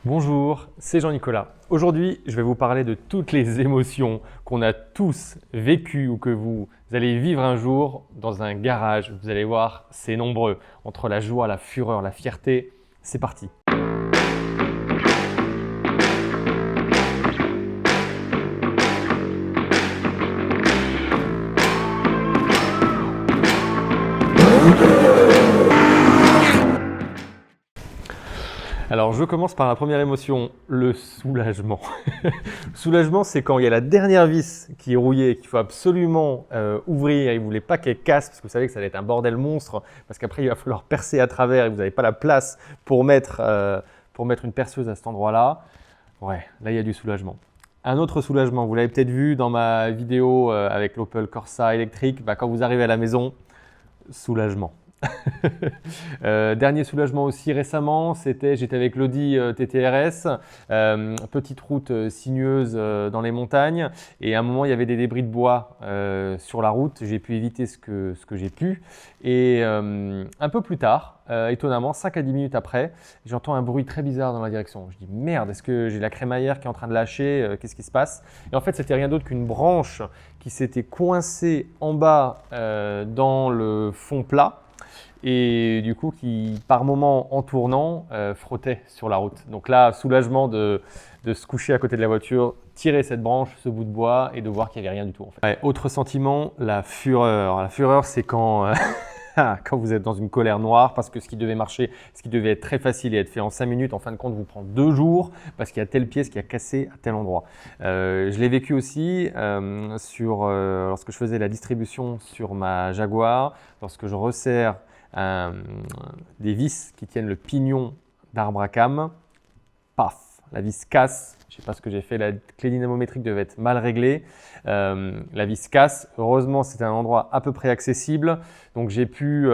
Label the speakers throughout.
Speaker 1: Bonjour, c'est Jean-Nicolas. Aujourd'hui, je vais vous parler de toutes les émotions qu'on a tous vécues ou que vous allez vivre un jour dans un garage. Vous allez voir, c'est nombreux. Entre la joie, la fureur, la fierté, c'est parti. Alors, je commence par la première émotion, le soulagement. Soulagement, c'est quand il y a la dernière vis qui est rouillée, qu'il faut absolument ouvrir et vous ne voulez pas qu'elle casse, parce que vous savez que ça va être un bordel monstre, parce qu'après, il va falloir percer à travers et vous n'avez pas la place pour mettre une perceuse à cet endroit-là. Ouais, là, il y a du soulagement. Un autre soulagement, vous l'avez peut-être vu dans ma vidéo avec l'Opel Corsa électrique, quand vous arrivez à la maison, soulagement. Dernier soulagement aussi récemment, j'étais avec l'Audi TTRS, petite route sinueuse dans les montagnes, et à un moment il y avait des débris de bois sur la route. J'ai pu éviter ce que j'ai pu, et un peu plus tard, étonnamment 5 à 10 minutes après, j'entends un bruit très bizarre dans ma direction. Je dis merde, est-ce que j'ai la crémaillère qui est en train de lâcher, qu'est-ce qui se passe? Et en fait c'était rien d'autre qu'une branche qui s'était coincée en bas dans le fond plat, et du coup qui par moment en tournant frottait sur la route. Donc là, soulagement de se coucher à côté de la voiture, tirer cette branche, ce bout de bois et de voir qu'il n'y avait rien du tout en fait. Ouais, autre sentiment, la fureur. La fureur, c'est quand quand vous êtes dans une colère noire parce que ce qui devait marcher, ce qui devait être très facile et être fait en 5 minutes, en fin de compte vous prend 2 jours parce qu'il y a telle pièce qui a cassé à tel endroit. Je l'ai vécu aussi lorsque je faisais la distribution sur ma Jaguar, lorsque je resserre des vis qui tiennent le pignon d'arbre à cames, paf, la vis casse. Je ne sais pas ce que j'ai fait, la clé dynamométrique devait être mal réglée. La vis casse. Heureusement, c'était un endroit à peu près accessible. Donc j'ai pu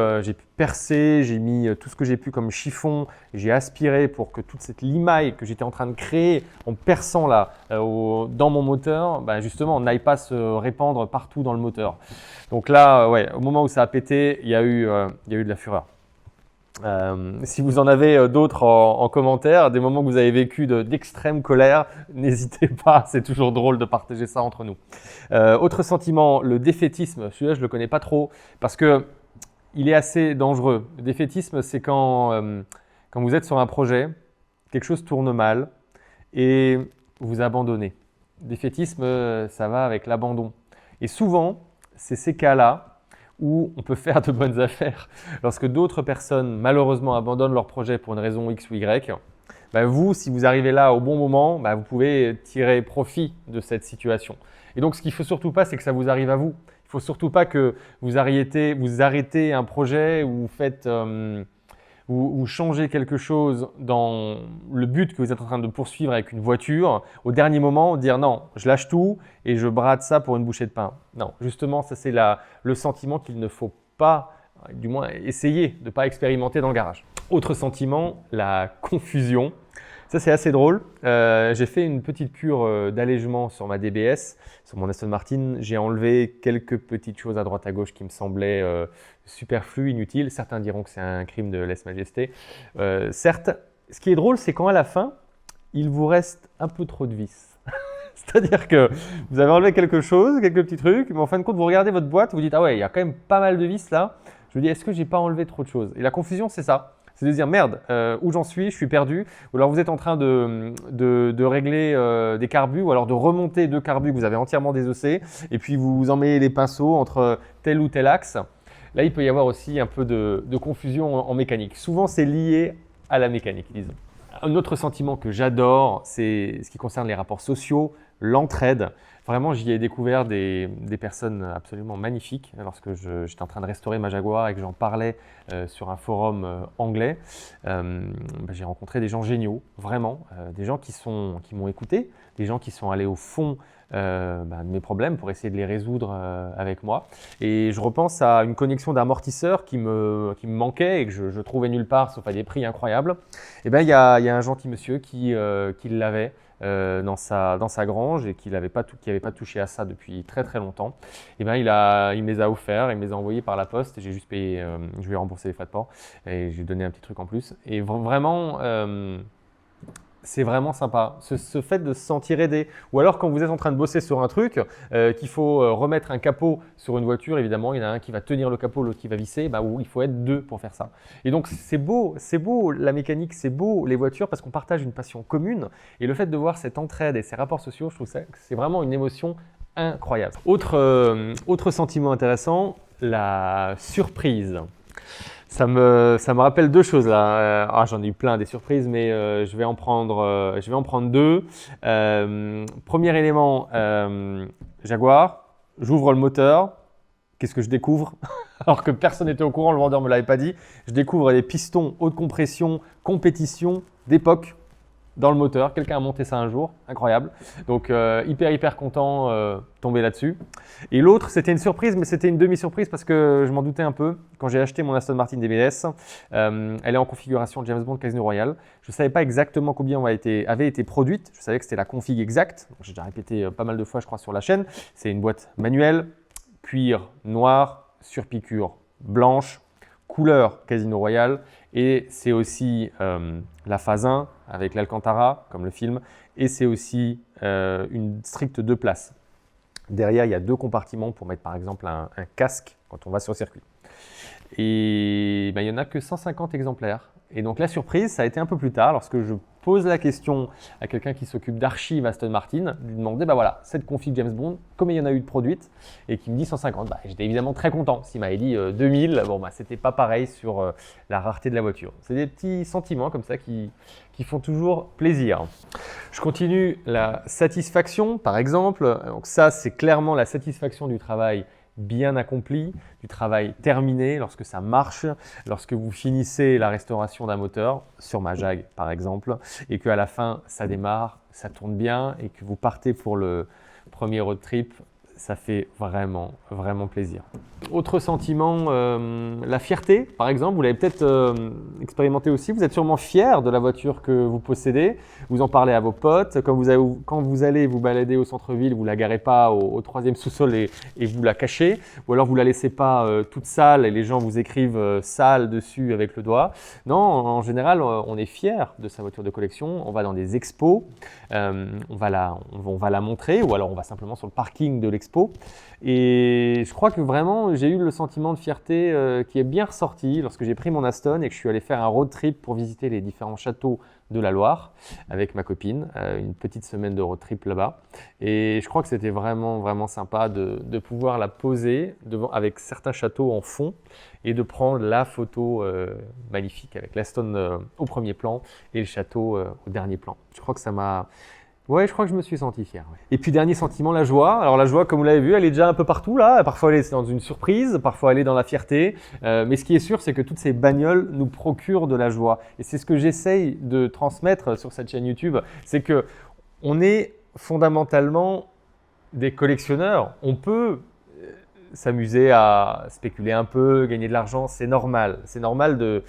Speaker 1: percer, j'ai mis tout ce que j'ai pu comme chiffon, j'ai aspiré pour que toute cette limaille que j'étais en train de créer en perçant là dans mon moteur, justement, n'aille pas se répandre partout dans le moteur. Donc là, ouais, au moment où ça a pété, il y a eu de la fureur. Si vous en avez d'autres en commentaire, des moments que vous avez vécu d'extrême colère, n'hésitez pas, c'est toujours drôle de partager ça entre nous. Autre sentiment, le défaitisme. Celui-là, je ne le connais pas trop parce qu'il est assez dangereux. Le défaitisme, c'est quand vous êtes sur un projet, quelque chose tourne mal et vous abandonnez. Le défaitisme, ça va avec l'abandon. Et souvent, c'est ces cas-là où on peut faire de bonnes affaires. Lorsque d'autres personnes, malheureusement, abandonnent leur projet pour une raison X ou Y, vous, si vous arrivez là au bon moment, vous pouvez tirer profit de cette situation. Et donc, ce qu'il ne faut surtout pas, c'est que ça vous arrive à vous. Il ne faut surtout pas que vous arrêtez un projet ou vous changez quelque chose dans le but que vous êtes en train de poursuivre avec une voiture, au dernier moment, dire non, je lâche tout et je brade ça pour une bouchée de pain. Non, justement, ça c'est le sentiment qu'il ne faut pas, du moins essayer de ne pas expérimenter dans le garage. Autre sentiment, la confusion. Ça, c'est assez drôle. J'ai fait une petite cure d'allègement sur ma DBS, sur mon Aston Martin. J'ai enlevé quelques petites choses à droite à gauche qui me semblaient superflues, inutiles. Certains diront que c'est un crime de lèse-majesté. Certes, ce qui est drôle, c'est quand à la fin, il vous reste un peu trop de vis. C'est-à-dire que vous avez enlevé quelque chose, quelques petits trucs, mais en fin de compte, vous regardez votre boîte, vous dites « Ah ouais, il y a quand même pas mal de vis là. » Je me dis « Est-ce que j'ai pas enlevé trop de choses ?» Et la confusion, c'est ça. C'est de dire merde, où j'en suis, je suis perdu. Ou alors vous êtes en train de régler des carbus, ou alors de remonter 2 carbus que vous avez entièrement désossés, et puis vous emmêlez les pinceaux entre tel ou tel axe. Là, il peut y avoir aussi un peu de confusion en mécanique. Souvent, c'est lié à la mécanique, disons. Un autre sentiment que j'adore, c'est ce qui concerne les rapports sociaux, l'entraide. Vraiment, j'y ai découvert des personnes absolument magnifiques lorsque j'étais en train de restaurer ma Jaguar et que j'en parlais sur un forum anglais. J'ai rencontré des gens géniaux, vraiment, des gens qui m'ont écouté, des gens qui sont allés au fond de mes problèmes pour essayer de les résoudre avec moi. Et je repense à une connexion d'amortisseur qui me manquait et que je trouvais nulle part, sauf à des prix incroyables. Et il y a un gentil monsieur qui l'avait dans sa grange et qui n'avait pas touché à ça depuis très très longtemps. Et il me les a offerts, il me les a envoyés par la poste et j'ai juste payé, je lui ai remboursé les frais de port et j'ai donné un petit truc en plus. Et vraiment, c'est vraiment sympa. Ce fait de se sentir aidé. Ou alors quand vous êtes en train de bosser sur un truc, qu'il faut remettre un capot sur une voiture, évidemment, il y en a un qui va tenir le capot, l'autre qui va visser, bah, il faut être deux pour faire ça. Et donc c'est beau la mécanique, c'est beau les voitures parce qu'on partage une passion commune. Et le fait de voir cette entraide et ces rapports sociaux, je trouve que c'est vraiment une émotion incroyable. Autre sentiment intéressant, la surprise. Ça me rappelle deux choses là. J'en ai eu plein des surprises, mais je vais en prendre deux. Premier élément, Jaguar. J'ouvre le moteur. Qu'est-ce que je découvre? Alors que personne n'était au courant, le vendeur ne me l'avait pas dit. Je découvre des pistons haute compression, compétition d'époque dans le moteur. Quelqu'un a monté ça un jour, incroyable. Donc hyper content, tombé là-dessus. Et l'autre, c'était une surprise, mais c'était une demi-surprise parce que je m'en doutais un peu. Quand j'ai acheté mon Aston Martin DBS, elle est en configuration James Bond Casino Royale. Je ne savais pas exactement combien avait été produite. Je savais que c'était la config exacte. J'ai déjà répété pas mal de fois, je crois, sur la chaîne. C'est une boîte manuelle, cuir noir, surpiqûre blanche, couleur Casino Royale. Et c'est aussi la phase 1 avec l'Alcantara, comme le film. Et c'est aussi une stricte 2 places. Derrière, il y a 2 compartiments pour mettre par exemple un casque quand on va sur le circuit. Et il n'y en a que 150 exemplaires. Et donc la surprise, ça a été un peu plus tard, lorsque je pose la question à quelqu'un qui s'occupe d'archives Aston Martin, de lui demander, voilà, cette config James Bond, combien il y en a eu de produites? Et qui me dit 150. J'étais évidemment très content. S'il m'avait dit 2000, c'était pas pareil sur la rareté de la voiture. C'est des petits sentiments comme ça qui font toujours plaisir. Je continue la satisfaction, par exemple. Donc ça, c'est clairement la satisfaction du travail bien accompli, du travail terminé, lorsque ça marche, lorsque vous finissez la restauration d'un moteur, sur ma Jag par exemple, et qu'à la fin ça démarre, ça tourne bien et que vous partez pour le premier road trip, ça fait vraiment plaisir. Autre sentiment, la fierté par exemple, vous l'avez peut-être expérimenté aussi, vous êtes sûrement fier de la voiture que vous possédez, vous en parlez à vos potes, quand vous allez vous balader au centre-ville, vous ne la garez pas au 3e sous-sol et vous la cachez, ou alors vous ne la laissez pas toute sale et les gens vous écrivent sale dessus avec le doigt. Non, en général, on est fier de sa voiture de collection, on va dans des expos, on va la montrer, ou alors on va simplement sur le parking de l'expo. Et je crois que vraiment, j'ai eu le sentiment de fierté qui est bien ressorti lorsque j'ai pris mon Aston et que je suis allé faire un road trip pour visiter les différents châteaux de la Loire avec ma copine, une petite semaine de road trip là-bas. Et je crois que c'était vraiment sympa de pouvoir la poser avec certains châteaux en fond et de prendre la photo magnifique avec l'Aston au premier plan et le château au dernier plan. Je crois que ça m'a... Ouais, je crois que je me suis senti fier. Ouais. Et puis dernier sentiment, la joie. Alors la joie, comme vous l'avez vu, elle est déjà un peu partout là. Parfois elle est dans une surprise, parfois elle est dans la fierté. Mais ce qui est sûr, c'est que toutes ces bagnoles nous procurent de la joie. Et c'est ce que j'essaye de transmettre sur cette chaîne YouTube. C'est que on est fondamentalement des collectionneurs. On peut s'amuser à spéculer un peu, gagner de l'argent, c'est normal. C'est normal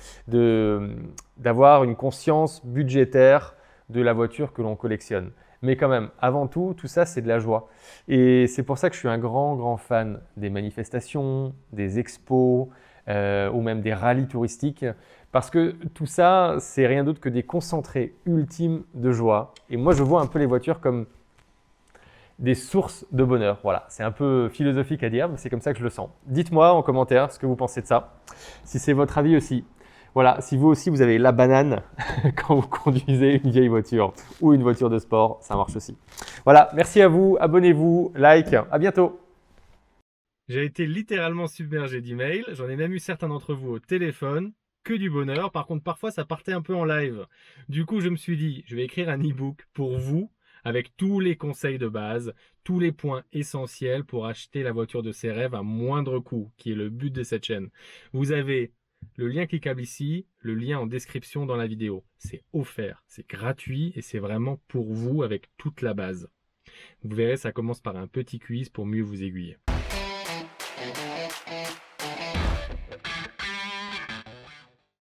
Speaker 1: d'avoir une conscience budgétaire de la voiture que l'on collectionne. Mais quand même, avant tout ça, c'est de la joie. Et c'est pour ça que je suis un grand fan des manifestations, des expos ou même des rallyes touristiques. Parce que tout ça, c'est rien d'autre que des concentrés ultimes de joie. Et moi, je vois un peu les voitures comme des sources de bonheur. Voilà, c'est un peu philosophique à dire, mais c'est comme ça que je le sens. Dites-moi en commentaire ce que vous pensez de ça, si c'est votre avis aussi. Voilà, si vous aussi vous avez la banane quand vous conduisez une vieille voiture ou une voiture de sport, ça marche aussi. Voilà, merci à vous, abonnez-vous, like, à bientôt.
Speaker 2: J'ai été littéralement submergé d'emails, j'en ai même eu certains d'entre vous au téléphone, que du bonheur. Par contre, parfois ça partait un peu en live. Du coup, je me suis dit, je vais écrire un e-book pour vous, avec tous les conseils de base, tous les points essentiels pour acheter la voiture de ses rêves à moindre coût, qui est le but de cette chaîne. Vous avez le lien cliquable ici, le lien en description dans la vidéo. C'est offert, c'est gratuit et c'est vraiment pour vous avec toute la base. Vous verrez, ça commence par un petit quiz pour mieux vous aiguiller.